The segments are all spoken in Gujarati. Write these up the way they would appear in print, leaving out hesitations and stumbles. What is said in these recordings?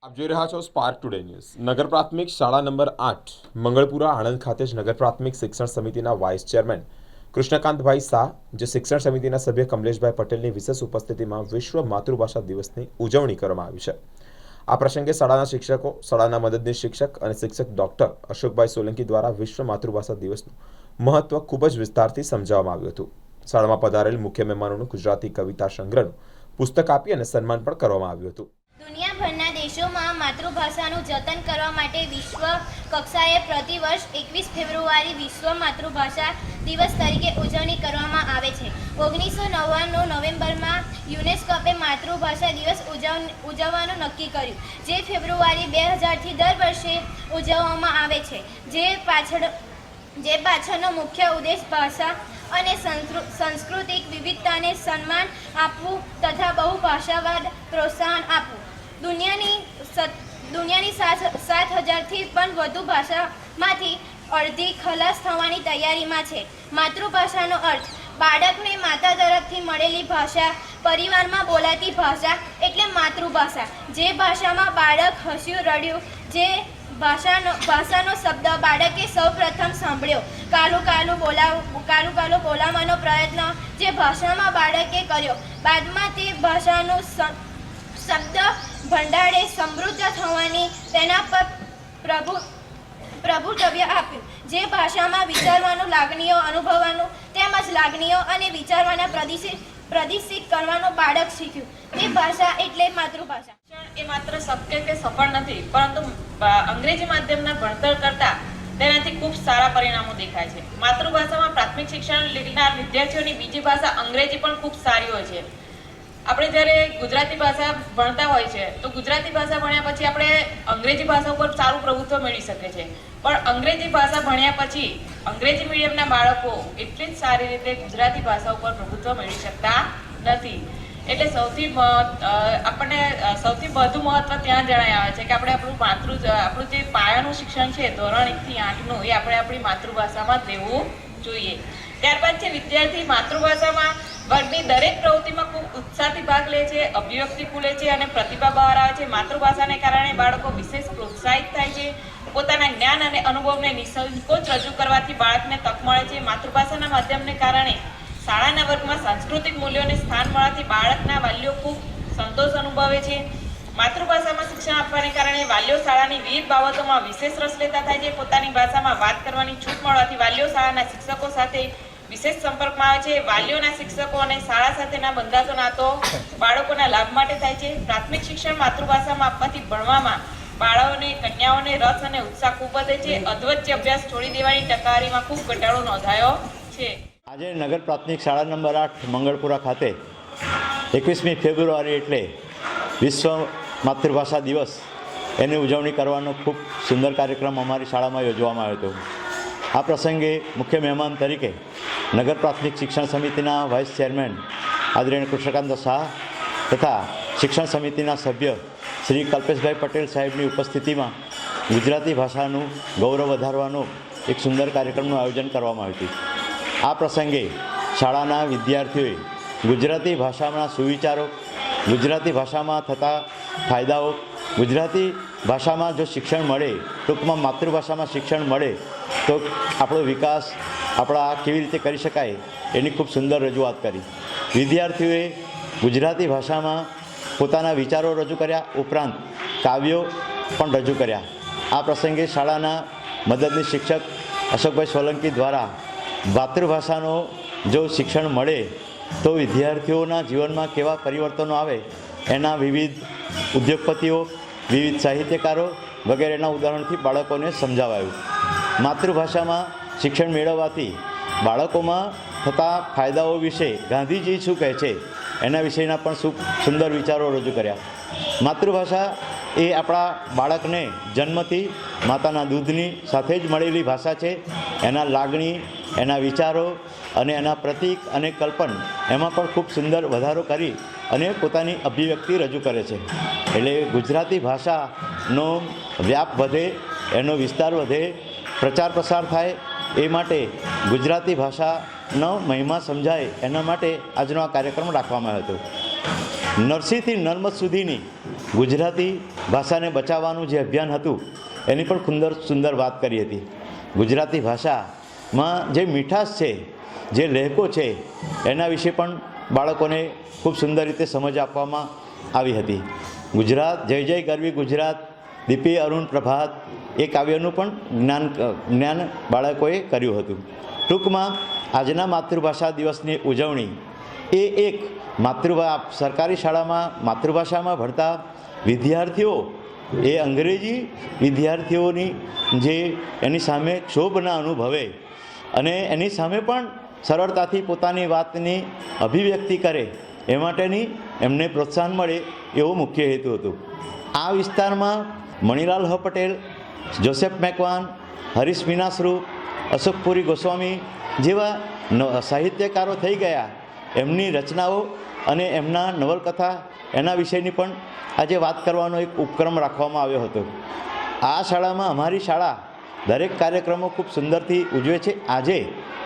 આપ જોઈ રહ્યા છો સ્પાર્ક ટુડે ન્યૂઝ. નગર પ્રાથમિક શાળા નંબર 8 મંગળપુરા આણંદ ખાતે જ નગર પ્રાથમિક શિક્ષણ સમિતિના વાઇસ ચેરમેન કૃષ્ણકાંતભાઈ શાહ, જે શિક્ષણ સમિતિના સભ્ય કમલેશભાઈ પટેલની વિશેષ ઉપસ્થિતિમાં વિશ્વ માતૃભાષા દિવસની ઉજવણી કરવામાં આવી છે. આ પ્રસંગે શાળાના શિક્ષકો, શાળાના મદદનીશ શિક્ષક અને શિક્ષક ડોક્ટર અશોકભાઈ સોલંકી દ્વારા વિશ્વ માતૃભાષા દિવસનું મહત્વ ખૂબ જ વિસ્તારથી સમજાવવામાં આવ્યું હતું. શાળામાં પધારેલ મુખ્ય મહેમાનોનું ગુજરાતી કવિતા સંગ્રહનું પુસ્તક આપી અને સન્માન પણ કરવામાં આવ્યું હતું. દુનિયાભરના દેશોમાં માતૃભાષાનું જતન કરવા માટે વિશ્વ કક્ષાએ પ્રતિવર્ષ 21 ફેબ્રુઆરી વિશ્વ માતૃભાષા દિવસ તરીકે ઉજવણી કરવામાં આવે છે. 1999 નવેમ્બરમાં યુનેસ્કોએ માતૃભાષા દિવસ ઉજવવાનું નક્કી કર્યું, જે ફેબ્રુઆરી 2000થી દર વર્ષે ઉજવવામાં આવે છે. જે પાછળનો મુખ્ય ઉદ્દેશ ભાષા અને સાંસ્કૃતિક વિવિધતાને સન્માન આપવું તથા બહુભાષાવાદ પ્રોત્સાહન આપવું. દુનિયાની 7,000થી પણ વધુ ભાષામાંથી અડધી ખલાસ થવાની તૈયારીમાં છે. માતૃભાષાનો અર્થ બાળકને માતા તરફથી મળેલી ભાષા, પરિવારમાં બોલાતી ભાષા એટલે માતૃભાષા. જે ભાષામાં બાળક હસ્યું, રડ્યું, જે ભાષાનો શબ્દ બાળકે સૌપ્રથમ સાંભળ્યો, કાલું કાલું બોલાવવાનો પ્રયત્ન જે ભાષામાં બાળકે કર્યો, બાદમાં તે ભાષાનું શબ્દ ભંડારે સમૃદ્ધ થવાની તેના પર પ્રભુત્વ આપ્યું. જે ભાષામાં વિચારવાનું, લાગણીઓ અનુભવવાનું તેમજ લાગણીઓ અને વિચારવાના પ્રદર્શિત કરવાનું બાળક શીખ્યું, તે ભાષા એટલે માતૃભાષા. એ માત્ર શક્ય કે સફળ નથી, પરંતુ અંગ્રેજી માધ્યમના ભણતર કરતા તેનાથી ખૂબ સારા પરિણામો દેખાય છે. માતૃભાષામાં પ્રાથમિક શિક્ષણ લેનાર વિદ્યાર્થીઓની બીજી ભાષા અંગ્રેજી પણ ખૂબ સારી હોય છે. આપણે જ્યારે ગુજરાતી ભાષા ભણતા હોય છે તો ગુજરાતી ભાષા ભણ્યા પછી આપણે અંગ્રેજી ભાષા ઉપર સારું પ્રભુત્વ મેળવી શકે છે, પણ અંગ્રેજી ભાષા ભણ્યા પછી અંગ્રેજી મીડિયમના બાળકો એટલી જ સારી રીતે ગુજરાતી ભાષા ઉપર પ્રભુત્વ મેળવી શકતા નથી. એટલે આપણને સૌથી વધુ મહત્વ ત્યાં જણાય આવે છે કે આપણે આપણું જે પાયાનું શિક્ષણ છે ધોરણ 1 થી 8નું, એ આપણે આપણી માતૃભાષામાં લેવું જોઈએ. ત્યારબાદ છે વિદ્યાર્થી માતૃભાષામાં વર્ગની દરેક પ્રવૃત્તિમાં ખૂબ ઉત્સાહથી ભાગ લે છે, અભિવ્યક્તિ ખુલે છે અને પ્રતિભા બહાર આવે છે. માતૃભાષાને કારણે બાળકો વિશેષ પ્રોત્સાહિત થાય છે. પોતાના જ્ઞાન અને અનુભવને નિસંકોચ રજૂ કરવાથી બાળકને તક મળે છે. માતૃભાષાના માધ્યમને કારણે શાળાના વર્ગમાં સાંસ્કૃતિક મૂલ્યોને સ્થાન મળવાથી બાળકના વાલીઓ ખૂબ સંતોષ અનુભવે છે. માતૃભાષામાં શિક્ષણ આપવાને કારણે વાલીઓ શાળાની વિવિધ બાબતોમાં વિશેષ રસ લેતા થાય છે. પોતાની ભાષામાં વાત કરવાની છૂટ મળવાથી વાલીઓ શાળાના શિક્ષકો સાથે વિશેષ સંપર્કમાં આવે છે. વાલીઓના શિક્ષકો અને શાળા સાથેના બંધાતો નાતો બાળકોના લાભ માટે થાય છે. પ્રાથમિક શિક્ષણ માતૃભાષામાં આપવાથી ભણવામાં બાળકોને, કન્યાઓને રસ અને ઉત્સાહ ખૂબ વધે છે. અધવચ્ચે અભ્યાસ છોડી દેવાની ટકાવારીમાં ખૂબ ઘટાડો નોંધાયો છે. આજે નગર પ્રાથમિક શાળા નંબર 8 મંગળપુરા ખાતે 21મી ફેબ્રુઆરી એટલે વિશ્વ માતૃભાષા દિવસ એની ઉજવણી કરવાનો ખૂબ સુંદર કાર્યક્રમ અમારી શાળામાં યોજવામાં આવ્યો હતો. આ પ્રસંગે મુખ્ય મહેમાન તરીકે નગર પ્રાથમિક શિક્ષણ સમિતિના વાઇસ ચેરમેન આદરણીય કૃષ્ણકાંત શાહ તથા શિક્ષણ સમિતિના સભ્ય શ્રી કલ્પેશભાઈ પટેલ સાહેબની ઉપસ્થિતિમાં ગુજરાતી ભાષાનું ગૌરવ વધારવાનો એક સુંદર કાર્યક્રમનું આયોજન કરવામાં આવ્યું હતું. આ પ્રસંગે શાળાના વિદ્યાર્થીઓએ ગુજરાતી ભાષાના સુવિચારો, ગુજરાતી ભાષામાં થતા ફાયદાઓ, ગુજરાતી ભાષામાં જો શિક્ષણ મળે, ટૂંકમાં માતૃભાષામાં શિક્ષણ મળે તો આપણો વિકાસ આપણા કેવી રીતે કરી શકાય એની ખૂબ સુંદર રજૂઆત કરી. વિદ્યાર્થીઓએ ગુજરાતી ભાષામાં પોતાના વિચારો રજૂ કર્યા, ઉપરાંત કાવ્યો પણ રજૂ કર્યા. આ પ્રસંગે શાળાના મદદનીશ શિક્ષક અશોકભાઈ સોલંકી દ્વારા માતૃભાષાનો જો શિક્ષણ મળે તો વિદ્યાર્થીઓના જીવનમાં કેવા પરિવર્તનો આવે એના વિવિધ ઉદ્યોગપતિઓ, વિવિધ સાહિત્યકારો વગેરેના ઉદાહરણથી બાળકોને સમજાવાયું. માતૃભાષામાં શિક્ષણ મેળવવાથી બાળકોમાં થતા ફાયદાઓ વિશે ગાંધીજી શું કહે છે એના વિશેના પણ સુંદર વિચારો રજૂ કર્યા. માતૃભાષા એ આપણા બાળકને જન્મથી માતાના દૂધની સાથે જ મળેલી ભાષા છે. એના લાગણી, એના વિચારો અને એના પ્રતીક અને કલ્પન એમાં પણ ખૂબ સુંદર વધારો કરી અને પોતાની અભિવ્યક્તિ રજૂ કરે છે. એટલે ગુજરાતી ભાષાનો વ્યાપ વધે, એનો વિસ્તાર વધે, પ્રચાર પ્રસાર થાય, એ માટે ગુજરાતી ભાષાનો મહિમા સમજાય એના માટે આજનો આ કાર્યક્રમ રાખવામાં આવ્યો હતો. નરસિંહથી નર્મદ સુધીની ગુજરાતી ભાષાને બચાવવાનું જે અભિયાન હતું એની પણ સુંદર વાત કરી હતી. ગુજરાતી ભાષામાં જે મીઠાશ છે, જે લહેકો છે, એના વિશે પણ બાળકોને ખૂબ સુંદર રીતે સમજ આપવામાં આવી હતી. ગુજરાત જય જય ગરવી ગુજરાત, દીપી અરુણ પ્રભાત એ કાવ્યનું પણ જ્ઞાન બાળકોએ કર્યું હતું. ટૂંકમાં આજના માતૃભાષા દિવસની ઉજવણી એ એક સરકારી શાળામાં માતૃભાષામાં ભણતા વિદ્યાર્થીઓ એ અંગ્રેજી વિદ્યાર્થીઓની જે એની સામે ક્ષોભ ન અનુભવે અને એની સામે પણ સરળતાથી પોતાની વાતની અભિવ્યક્તિ કરે એ માટેની એમને પ્રોત્સાહન મળે એવો મુખ્ય હેતુ હતો. આ વિસ્તારમાં મણિલાલ હ પટેલ, જોસેફ મેકવાન, હરીશ મીનાશ્રુ, અશોકપુરી ગોસ્વામી જેવા સાહિત્યકારો થઈ ગયા. એમની રચનાઓ અને એમના નવલકથા એના વિષયની પણ આજે વાત કરવાનો એક ઉપક્રમ રાખવામાં આવ્યો હતો. આ શાળામાં અમારી શાળા દરેક કાર્યક્રમો ખૂબ સુંદરથી ઉજવે છે. આજે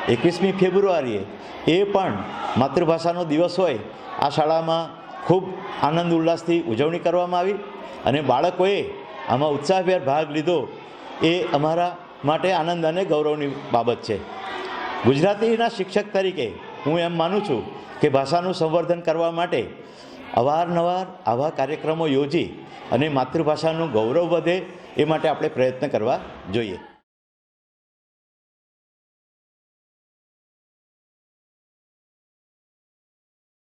21મી ફેબ્રુઆરીએ એ પણ માતૃભાષાનો દિવસ હોય આ શાળામાં ખૂબ આનંદ ઉલ્લાસથી ઉજવણી કરવામાં આવી અને બાળકોએ આમાં ઉત્સાહભેર ભાગ લીધો એ અમારા માટે આનંદ અને ગૌરવની બાબત છે. ગુજરાતીના શિક્ષક તરીકે હું એમ માનું છું કે ભાષાનું સંવર્ધન કરવા માટે અવારનવાર આવા કાર્યક્રમો યોજી અને માતૃભાષાનું ગૌરવ વધે એ માટે આપણે પ્રયત્ન કરવા જોઈએ.